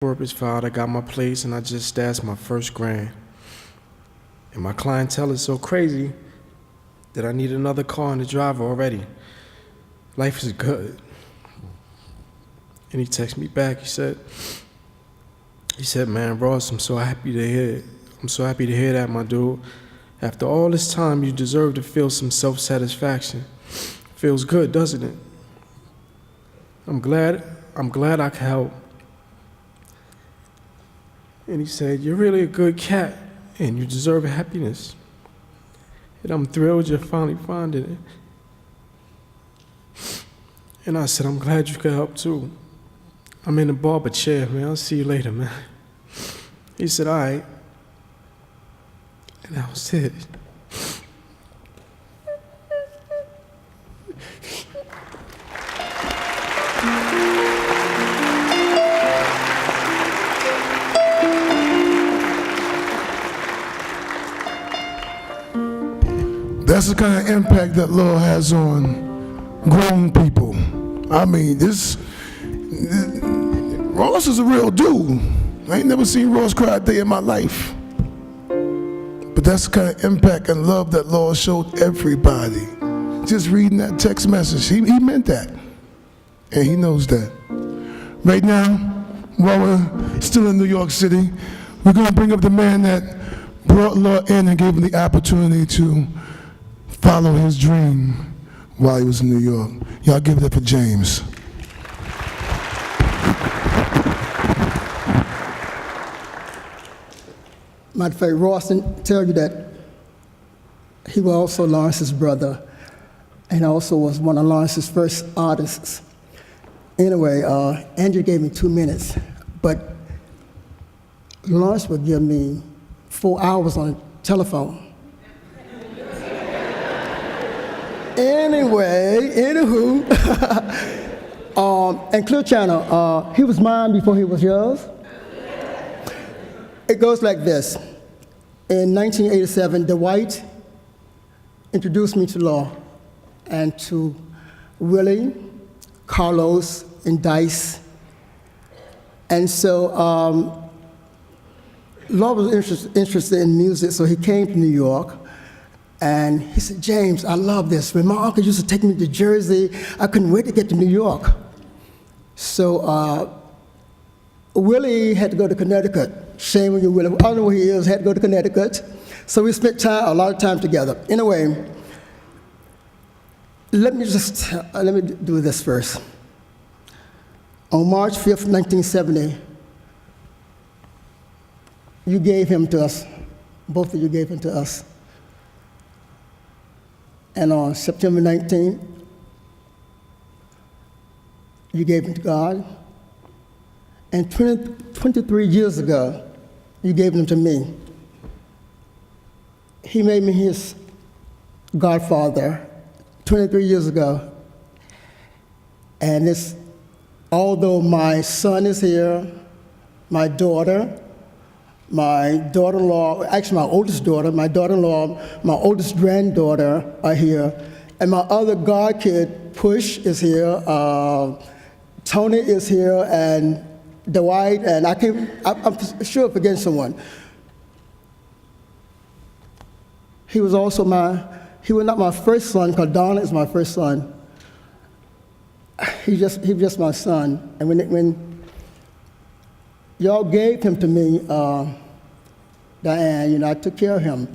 Corpus filed, I got my place, and I just stashed my first grand. And my clientele is so crazy that I need another car and a driver already. Life is good. And he texted me back, he said, man, Ross, I'm so happy to hear that, my dude. After all this time, you deserve to feel some self-satisfaction. Feels good, doesn't it? I'm glad I could help. And he said, you're really a good cat, and you deserve happiness. And I'm thrilled you're finally finding it. And I said, I'm glad you could help too. I'm in the barber chair, man. I'll see you later, man. He said, all right. And that was it. That's the kind of impact that Lord has on grown people. I mean, Ross is a real dude. I ain't never seen Ross cry a day in my life. But that's the kind of impact and love that Lord showed everybody. Just reading that text message, he meant that. And he knows that. Right now, while we're still in New York City, we're gonna bring up the man that brought Lord in and gave him the opportunity to follow his dream while he was in New York. Y'all give it up for James. Matter of fact, Ross didn't tell you that he was also Lawrence's brother and also was one of Lawrence's first artists. Anyway, Andrew gave me 2 minutes, but Lawrence would give me 4 hours on the telephone. Anywho, and Clear Channel, he was mine before he was yours. It goes like this. In 1987, Dwight introduced me to Law and to Willie, Carlos, and Dice. And so Law was interested in music, so he came to New York. And he said, James, I love this. When my uncle used to take me to Jersey, I couldn't wait to get to New York. So Willie had to go to Connecticut. Shame on you, Willie. I don't know where he is, had to go to Connecticut. So we spent a lot of time together. Anyway, let me do this first. On March 5th, 1970, you gave him to us. Both of you gave him to us. And on September 19th, you gave him to God. And 23 years ago, you gave him to me. He made me his godfather 23 years ago. And although my son is here, my daughter-in-law, actually my oldest daughter, my daughter-in-law, my oldest granddaughter are here, and my other god kid, Push, is here, Tony is here, and Dwight, and I'm sure I'm forgetting someone. He was not my first son, because Donna is my first son. He's just my son, and when y'all gave him to me, Diane, I took care of him.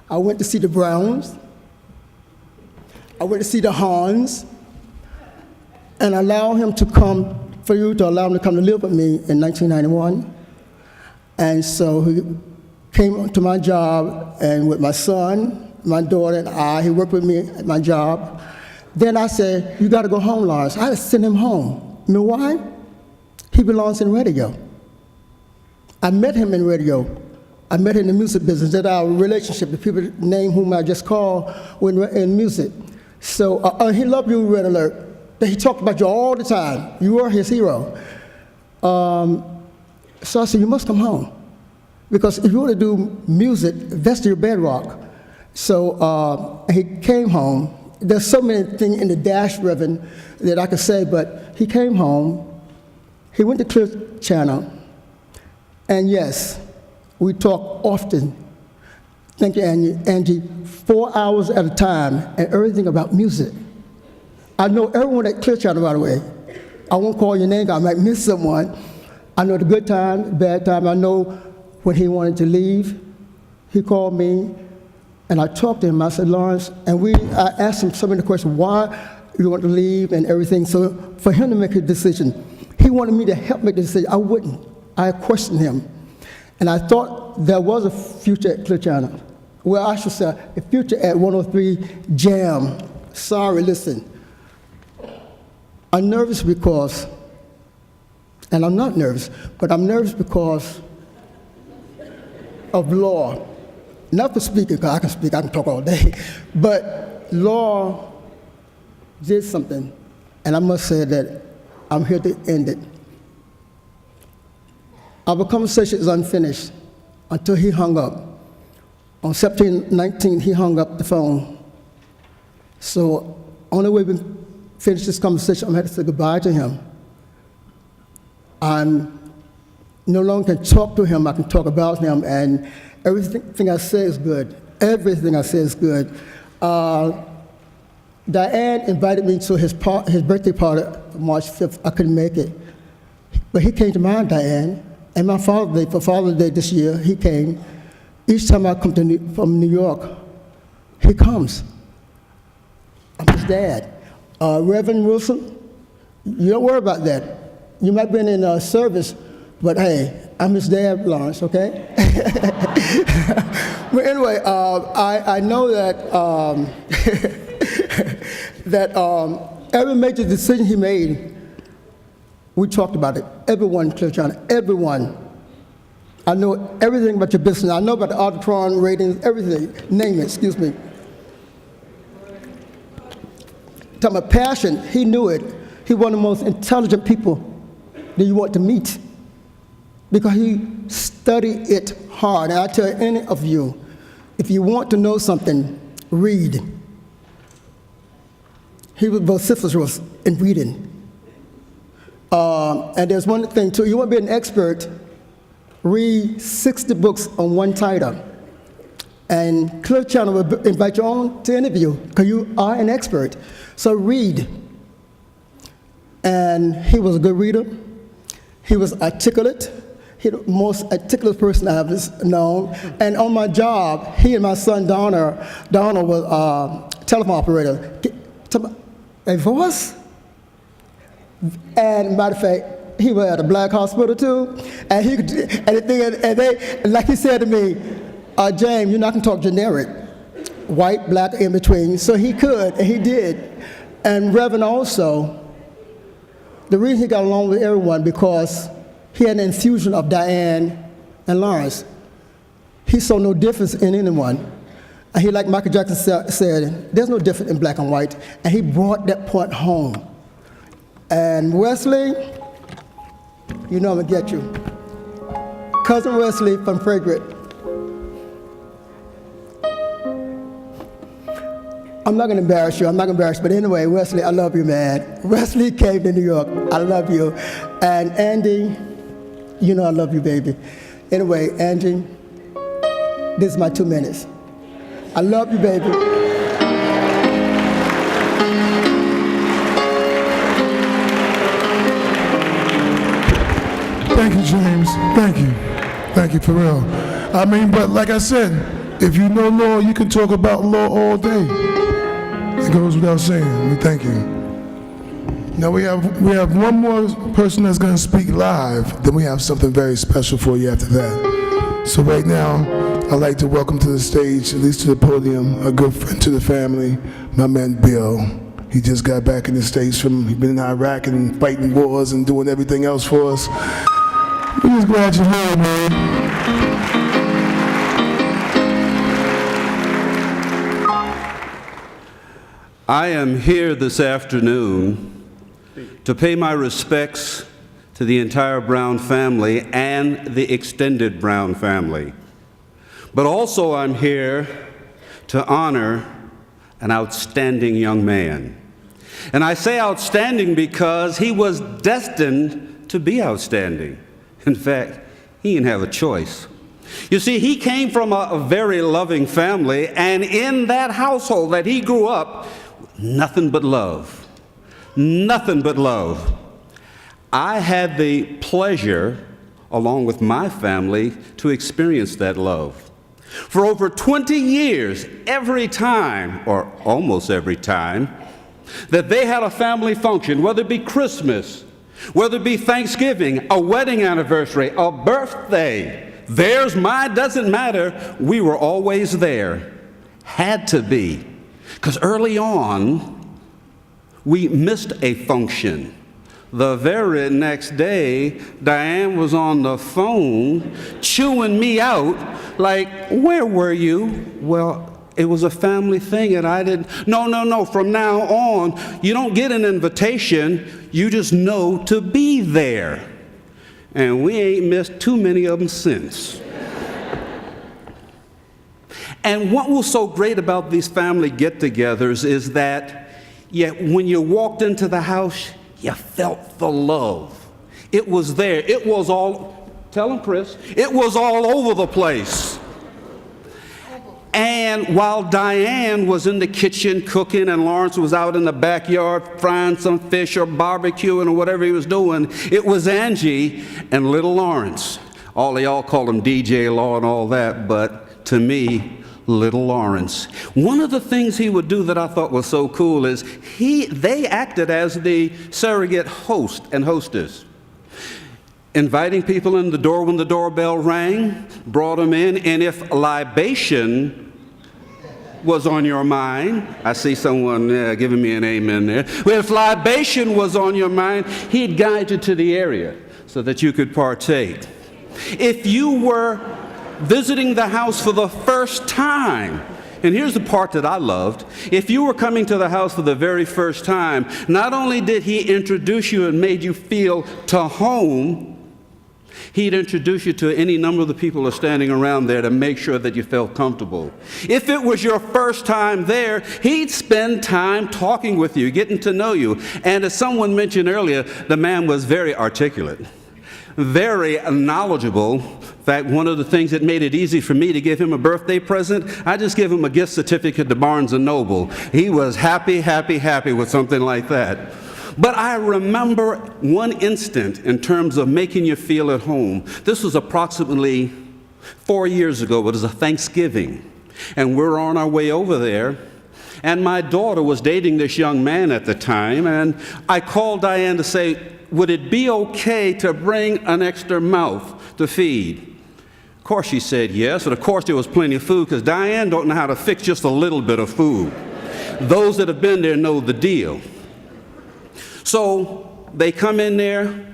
I went to see the Browns. I went to see the Hans, and for you to allow him to come to live with me in 1991. And so he came to my job, and with my son, my daughter, and he worked with me at my job. Then I said, you gotta go home, Lawrence. I had to send him home. You know why? He belongs in radio. I met him in radio. I met him in the music business. That our relationship, the people name whom I just called, were in music. So he loved you, Red Alert. He talked about you all the time. You were his hero. So I said, you must come home. Because if you want to do music, that's your bedrock. So he came home. There's so many things in the dash, Reverend, that I could say, but he came home. He went to Clear Channel. And yes, we talk often. Thank you, Angie. 4 hours at a time, and everything about music. I know everyone at Clear Channel, by the way. I won't call your name, I might miss someone. I know the good time, the bad time. I know when he wanted to leave, he called me, and I talked to him. I said, Lawrence, and I asked him some of the questions, why you want to leave and everything. So for him to make a decision, he wanted me to help make the decision. I wouldn't. I questioned him. And I thought there was a future at Clear Channel. Well, I should say a future at 103 Jam. Sorry, listen. I'm nervous because, and I'm not nervous, but I'm nervous because of law. Not for speaking, because I can speak, I can talk all day, but law did something, and I must say that I'm here to end it. Our conversation is unfinished until he hung up. On September 19th, he hung up the phone. So, only way we finish this conversation, I'm going to have to say goodbye to him. I'm no longer can talk to him, I can talk about him, and everything I say is good. Everything I say is good. Diane invited me to his birthday party March 5th. I couldn't make it. But he came to mine, Diane, and my Father's Day, for Father's Day this year, he came. Each time I come from New York, he comes. I'm his dad. Reverend Wilson, you don't worry about that. You might be in a service, but hey, I'm his dad, Lawrence, okay? But anyway, I know that every major decision he made, we talked about it. Everyone, Clear Channel, everyone. I know everything about your business. I know about the Auditron ratings, everything. Name it, excuse me. Talking about passion, he knew it. He one of the most intelligent people that you want to meet because he studied it hard. And I tell any of you, if you want to know something, read. He was vociferous in reading. And there's one thing too, you want to be an expert, read 60 books on one title. And Clear Channel will invite you on to interview because you are an expert. So read. And he was a good reader. He was articulate. He the most articulate person I've known. And on my job, he and my son Donald was a telephone operator. A voice? And matter of fact, he was at a black hospital too. And they, like he said to me, James, you're not gonna talk generic, white, black, in between. So he could, and he did. And Reverend also, the reason he got along with everyone because he had an infusion of Diane and Lawrence. He saw no difference in anyone. And he, like Michael Jackson said, there's no difference in black and white. And he brought that point home. And Wesley, you know I'm gonna get you. Cousin Wesley from Fragrant. I'm not gonna embarrass you, but anyway, Wesley, I love you, man. Wesley came to New York, I love you. And Andy, you know I love you, baby. Anyway, Angie, this is my 2 minutes. I love you, baby. Thank you, James. Thank you. Thank you, for real. I mean, but like I said, if you know law, you can talk about law all day. It goes without saying. We thank you. Now we have one more person that's going to speak live. Then we have something very special for you after that. So right now, I'd like to welcome to the stage, at least to the podium, a good friend to the family, my man Bill. He just got back in the States he's been in Iraq and fighting wars and doing everything else for us. We're just glad you're here, man. I am here this afternoon to pay my respects to the entire Brown family and the extended Brown family. But also I'm here to honor an outstanding young man. And I say outstanding because he was destined to be outstanding. In fact, He didn't have a choice. You see, he came from a very loving family, and in that household that he grew up, nothing but love. Nothing but love. I had the pleasure, along with my family, to experience that love. For over 20 years, every time, or almost every time, that they had a family function, whether it be Christmas, whether it be Thanksgiving, a wedding anniversary, a birthday, theirs, mine, doesn't matter, we were always there. Had to be. Because early on, we missed a function. The very next day, Diane was on the phone chewing me out like, where were you? Well, it was a family thing and I didn't. No, from now on, you don't get an invitation, you just know to be there. And we ain't missed too many of them since. And what was so great about these family get-togethers is that, when you walked into the house, you felt the love. It was there. It was all, tell him, Chris, it was all over the place. And while Diane was in the kitchen cooking and Lawrence was out in the backyard frying some fish or barbecuing or whatever he was doing, it was Angie and little Lawrence. All of y'all call him DJ Law and all that, but to me, little Lawrence. One of the things he would do that I thought was so cool is they acted as the surrogate host and hostess. Inviting people in the door when the doorbell rang, brought them in, and if libation was on your mind, I see someone giving me an amen there. Well, if libation was on your mind, he'd guide you to the area so that you could partake. If you were visiting the house for the first time, and here's the part that I loved, if you were coming to the house for the very first time, not only did he introduce you and made you feel to home, he'd introduce you to any number of the people who are standing around there to make sure that you felt comfortable. If it was your first time there, he'd spend time talking with you, getting to know you. And as someone mentioned earlier, the man was very articulate, very knowledgeable. In fact, one of the things that made it easy for me to give him a birthday present, I just gave him a gift certificate to Barnes & Noble. He was happy with something like that. But I remember one instant in terms of making you feel at home. This was approximately 4 years ago. It was a Thanksgiving. And we're on our way over there. And my daughter was dating this young man at the time. And I called Diane to say, would it be okay to bring an extra mouth to feed? Of course she said yes. And of course there was plenty of food because Diane don't know how to fix just a little bit of food. Those that have been there know the deal. So they come in there,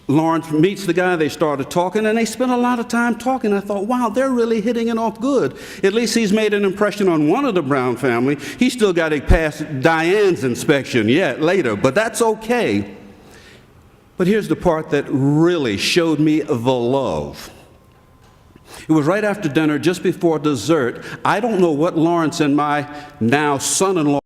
Lawrence meets the guy, they started talking, and they spent a lot of time talking. I thought, wow, they're really hitting it off good. At least he's made an impression on one of the Brown family. He's still got to pass Diane's inspection yet later, but that's okay. But here's the part that really showed me the love. It was right after dinner, just before dessert. I don't know what Lawrence and my now son-in-law